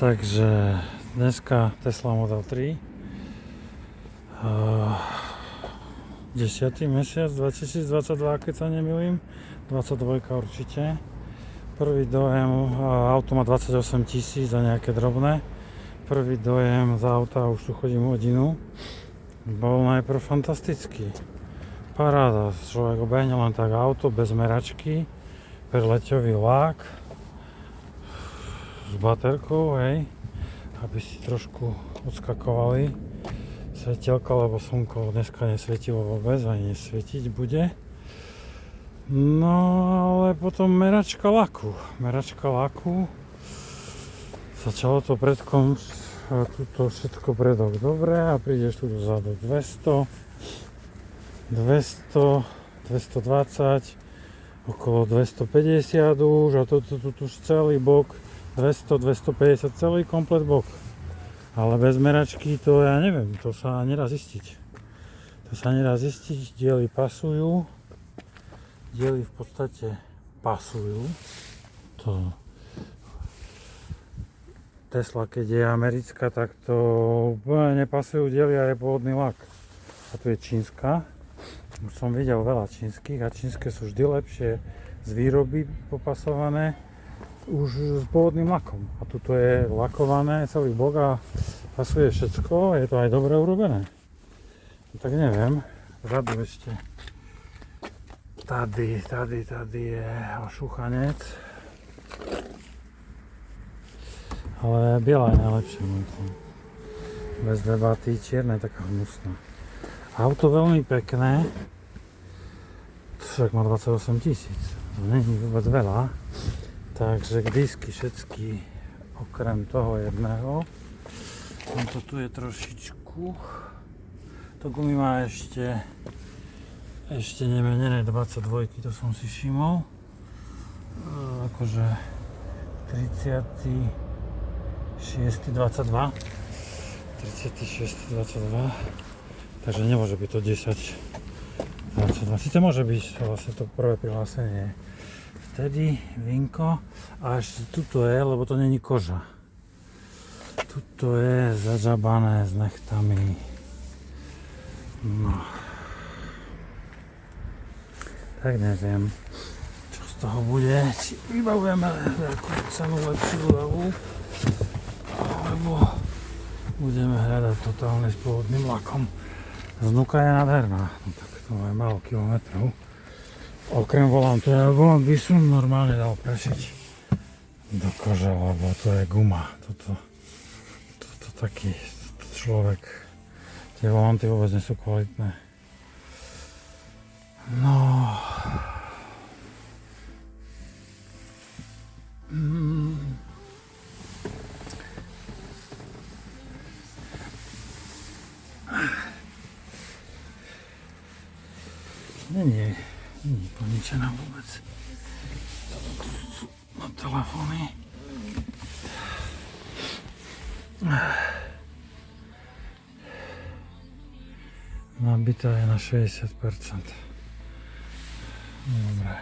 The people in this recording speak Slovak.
Takže dneska Tesla Model 3, 10. mesiac 2022, keď sa nemýlim, 22 určite. Prvý dojem, auto má 28 000 za nejaké drobné. Prvý dojem z auta, už tu chodím hodinu, bol najprv fantastický. Paráda, človek obehne len tak auto bez meračky, preľaťový lák s baterkou, hej, aby si trošku odskakovali svetielka, lebo slnko dneska nesvietilo vôbec, ani nesvietiť bude. No ale potom meračka laku. Začalo to predkom, tuto všetko predok dobre a prídeš tu dozadu 200, 220, okolo 250 už a tu už celý bok 200, 250, celý komplet bok. Ale bez meračky to ja neviem, to sa nedá zistiť. Diely pasujú. Diely v podstate pasujú. To Tesla, keď je americká, tak to úplne nepasujú diely a je pôvodný lak. A tu je čínska. Už som videl veľa čínskych a čínske sú vždy lepšie z výroby popasované už s pôvodným lakom. A tuto je lakované celý bok a pasuje všetko, je to aj dobre urobené. No, tak neviem, vzadu ešte tady je ošúchanec. Ale biela je najlepšie. Bez debaty, čierna je taká hnusná. Auto veľmi pekné, však má 28 000, to není vôbec veľa. Takže disky všetky, okrem toho jedného. Toto tu je trošičku. To gumy má ešte nemenené 22, to som si všimol. Akože 36.22. Takže nemôže byť to 10.22. Sice môže byť vlastne to prvé prihlásenie. Vtedy vinko a ešte tuto je, lebo to není koža. Tuto je zažabané s nechtami. No. Tak neviem, čo z toho bude. Či vybavujeme nejakú cenu lepšiu zľavu, alebo budeme hľadať totálne s pôvodným lakom. Znuka je nádherná, no tak to má málo kilometrov. Okrem volantu, volant by som normálne dal prešiť do kože, lebo to je guma. Toto taký človek, tie volanty vôbec nie sú kvalitné. No. Nie poničená vôbec. Tu sú na telefóny. Nabitá je na 60%. Dobre.